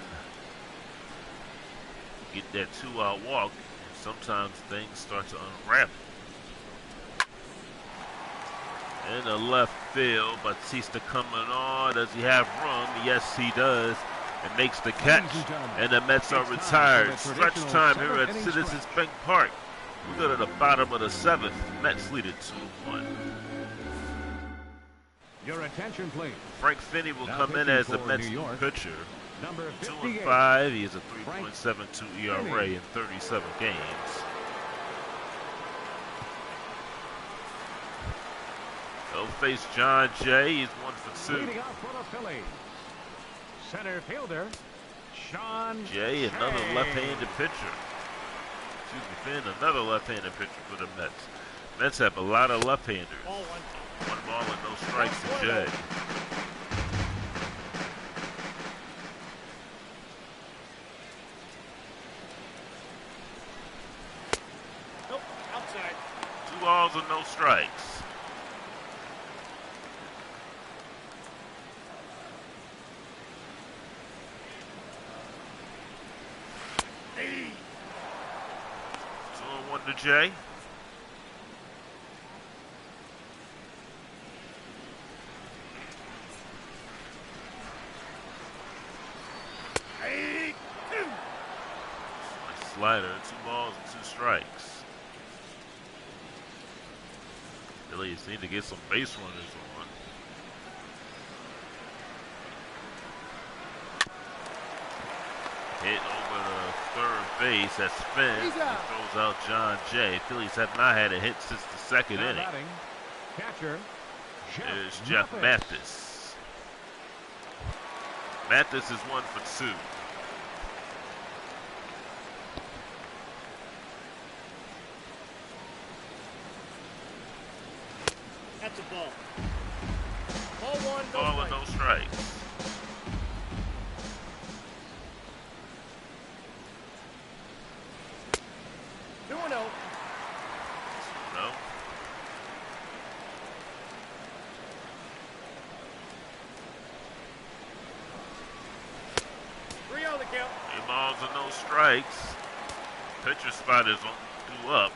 get that 2-out walk. And sometimes things start to unravel. In the left field, Batista coming on. Does he have room? Yes, he does. And makes the catch. And the Mets are retired. Stretch time here at Citizens Bank Park. We go to the bottom of the 7th. Mets lead it 2-1. Your attention, please. Frank Finney will Now come in pitching as the for Mets New York, pitcher. Number 58. 2-5. He has a 3.72 ERA in 37 games. He'll face John Jay. He's 1 for 2. Leading off for the Phillies, center fielder Sean Jay, another Shea. left-handed pitcher. Excuse me, Finn, another left-handed pitcher for the Mets. Mets have a lot of left-handers. Ball 1. 1 ball and no strikes to Jay. Nope. Outside. 2 balls and no strikes. Hey. 2-1 to Jay. Hey. Slider, 2 balls and 2 strikes. Phillies need to get some base runners on. Hit over the 3rd base. That's Finn. He's out. He throws out John Jay. Phillies have not had a hit since the 2nd Now inning. batting, catcher There's Jeff Mathis. Mathis is 1 for 2. That's a ball. Ball 1. Ball and no strikes. No. No. On the count. 3 balls and no strikes. Pitcher spot is due up.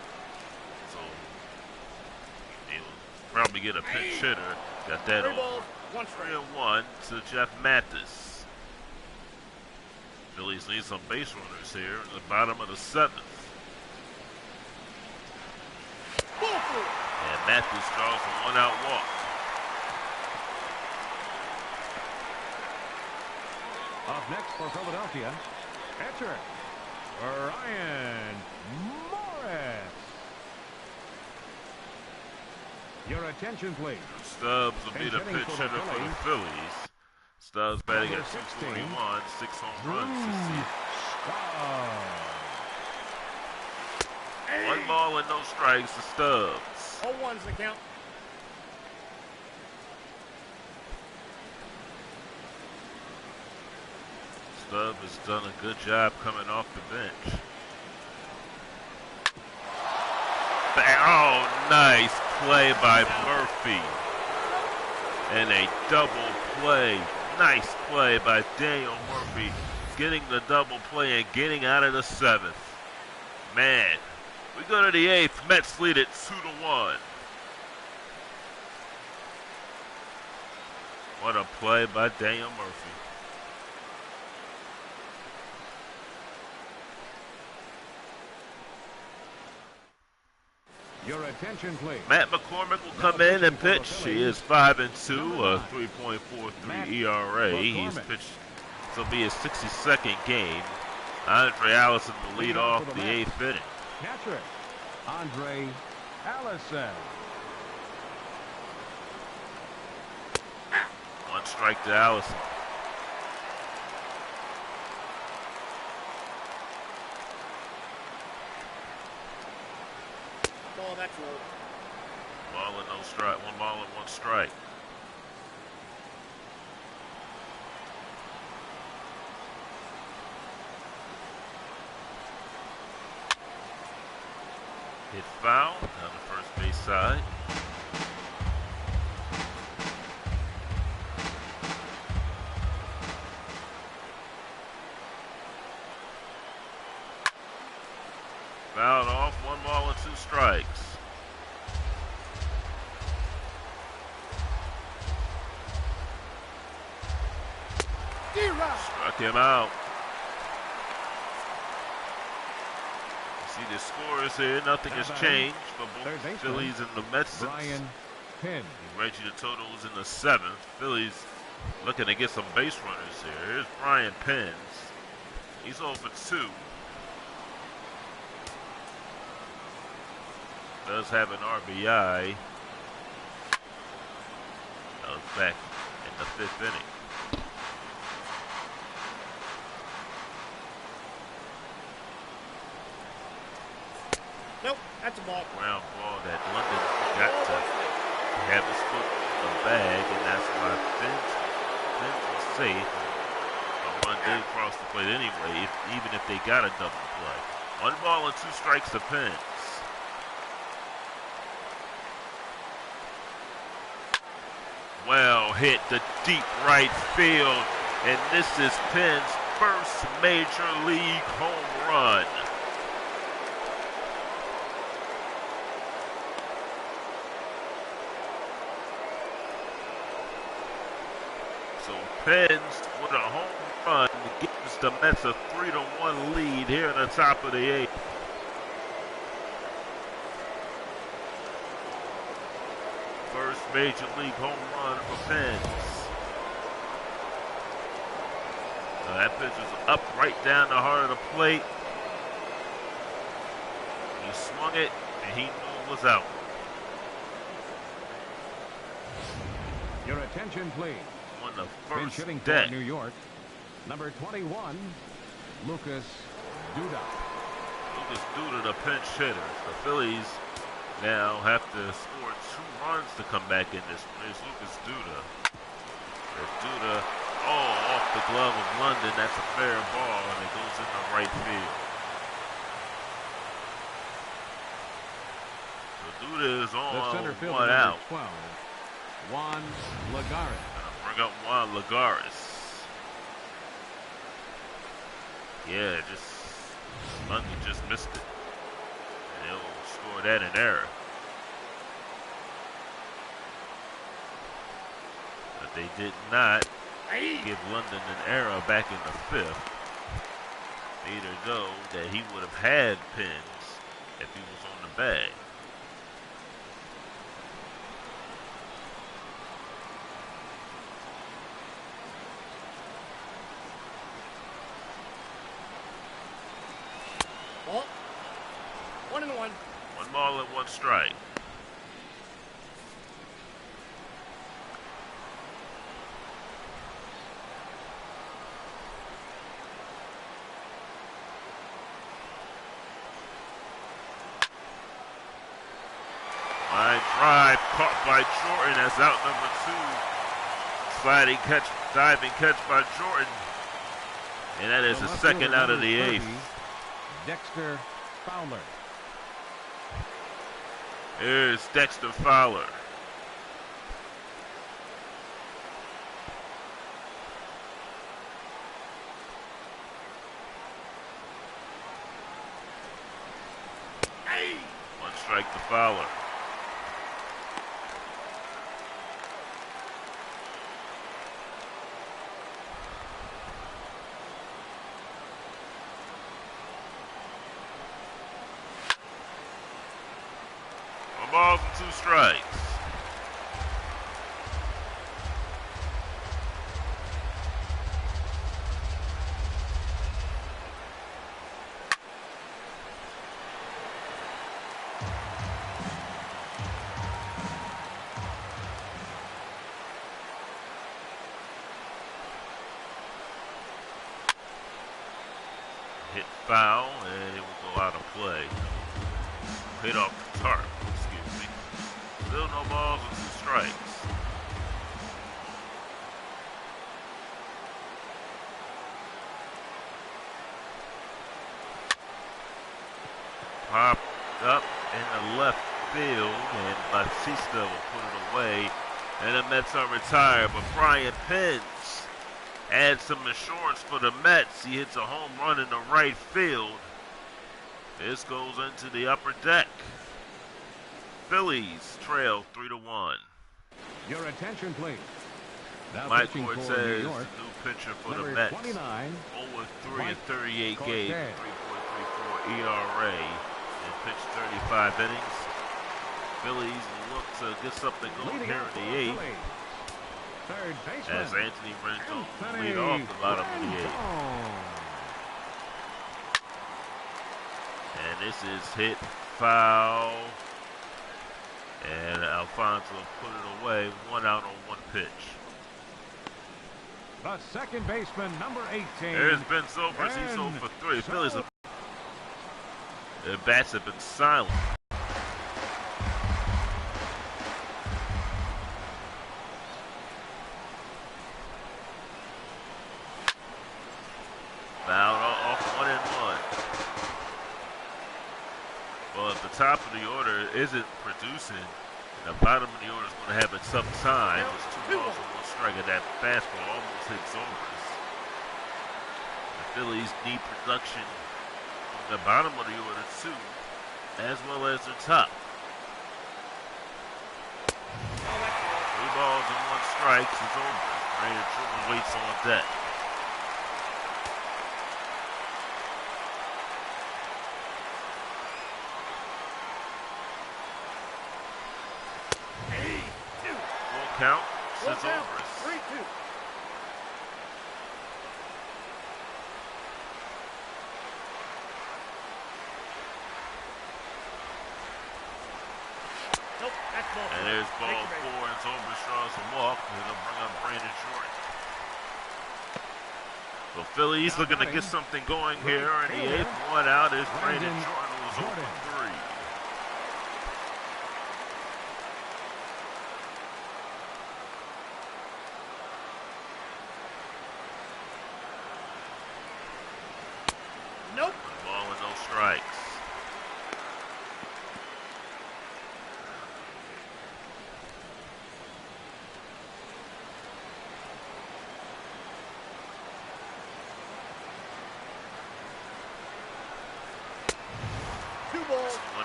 probably get a pinch hitter. Got that 3 on. balls, 1 strike. 3-1 to Jeff Mathis. Phillies need some base runners here in the bottom of the 7th. And Mathis draws a 1-out walk. Up next for Philadelphia, catcher Ryan Morris. Your attention, please. Stubbs will be the pinch hitter for the Phillies. Stubbs batting at 241, 6 home runs this season. 1 ball and no strikes to Stubbs. 0-1's the count. Stubbs has done a good job coming off the bench. Oh, nice play by Murphy. And a double play. Nice play by Daniel Murphy. Getting the double play and getting out of the 7th. Man, we go to the 8th. Mets lead it 2-1. What a play by Daniel Murphy. Your attention, please. Matt McCormick will come in and pitch. He is 5-2, a 3.43 ERA. He's pitched, this will be his 62nd game. Andre Allison will lead off the 8th inning. Catcher Andre Allison. 1 strike to Allison. Oh, that's low. 1 ball and no strike. 1 ball and 1 strike. Hit foul on the first base side. Fouled off, 1 ball and 2 strikes. Struck him out. You see the scores here, nothing has changed for both the Phillies and the Mets. Brian Penn. Reggie, the total is in the 7th. Phillies looking to get some base runners here. Here's Brian Penn. He's 0 for 2. Does have an RBI. That was back in the 5th inning. Nope, that's a ball. Ground ball that London got to have his foot in the bag, and that's why Finch was safe. A run did cross the plate anyway, even if they got a double play. 1 ball and 2 strikes to Pence. Well hit to deep right field, and this is Penn's first major league home run. So Penn's with a home run gives the Mets a 3-1 lead here in the top of the 8th. First major league home run for Pence. That pitch is up right down the heart of the plate. He swung it, and he knew it was out. Your attention, please. On the Pinch first hitting deck. for New York, number 21, Lucas Duda. Lucas Duda, the pinch hitter. The Phillies now have to score 2 runs to come back in this. There's Lucas Duda. There's Duda, off the glove of London. That's a fair ball, and it goes into right field. So Duda is The center on fielder, 1 number out. 12, Juan Lagares. Bring up Juan Lagares. Yeah, London just missed it. And he'll score that in error. They did not give London an error back in the 5th. Made her know that he would have had pins if he was on the bag. Ball. 1-1. One ball and one strike. Line drive caught by Jordan. That's out number 2. Sliding catch, diving catch by Jordan. And that is the second out of the 8th. Dexter Fowler. Here's Dexter Fowler. One strike to Fowler. Balls and 2 strikes. Hit foul, and it will go out of play. Hit off the tarp. Still no balls and 2 strikes. Popped up in the left field, and Batista will put it away. And the Mets are retired, but Brian Pence adds some insurance for the Mets. He hits a home run in the right field. This goes into the upper deck. Phillies trail 3-1. Your attention, please. Now Mike pitching for Cortez, New the York, new pitcher for the number Mets. 29, 0-3 in 38 Cortez. games, 3.34 ERA, and pitched 35 innings. Phillies look to get something going leading here out in for the 8th. Phillies. Third baseman. As Anthony Rendon Anthony lead off the bottom of the 8th. Rendon. And this is hit foul. And Alfonso put it away. 1 out on 1 pitch. The second baseman, number 18. There's Ben Zobrist. He's 0 for 3. Phillies have, their bats have been silent. Foul off 1-1. Well, if the top of the order isn't producing, the bottom of the order is going to have it some time. There's 2 balls and 1 strike, and that fastball almost hits Zobrist. The Phillies need production from the bottom of the order too, as well as the top. 3 balls and 1 strike to Zobrist. Brandon Truman waits on deck. Count to Zobrist. 3-2. Nope, that's ball. And there's ball Take the 4, and Zobrist draws a walk, and it'll bring up Brandon Jordan. So Phillies looking to get something going here in the 8th. 1 out is Brandon Jordan, who's 0 for 3. Nope. 1 ball and no strikes.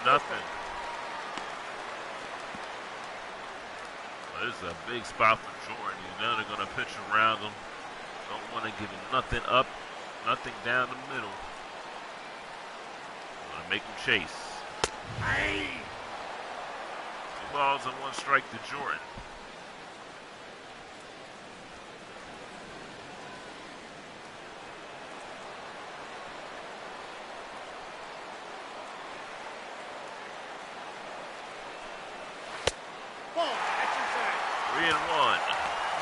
Nothing. This is a big spot for Jordan. He's never going to pitch around him. Don't want to give him nothing up, nothing down the middle. Want to make him chase. Hey! 2 balls and 1 strike to Jordan. Ball, that's inside. 3-1.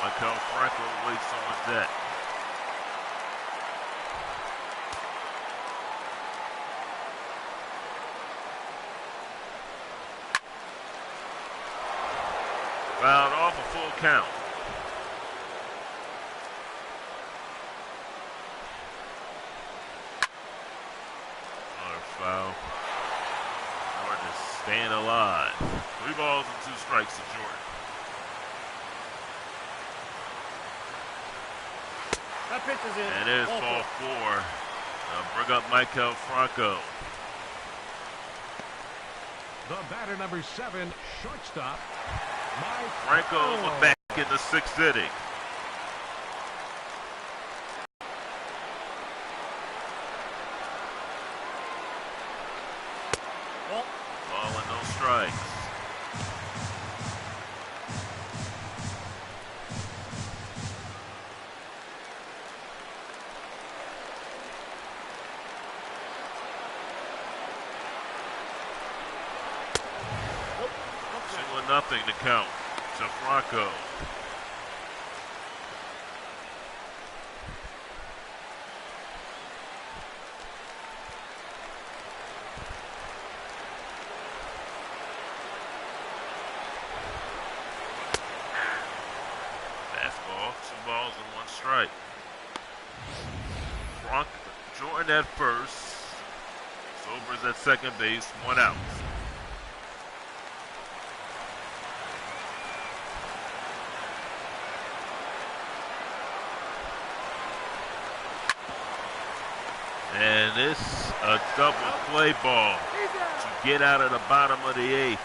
Michael Franco waits on deck. Fouled off a full count. Another foul. Jordan is staying alive. 3 balls and 2 strikes to Jordan. That pitch is in. And there's ball 4. Bring up Michael Franco. The batter, number 7, shortstop, Mike Franco back in the 6th inning. Ball and no strikes. Nothing to count to Franco. Fastball, 2 balls and 1 strike. Jordan at first. Sobers at second base, 1 out. And this a double play ball to get out of the bottom of the 8th.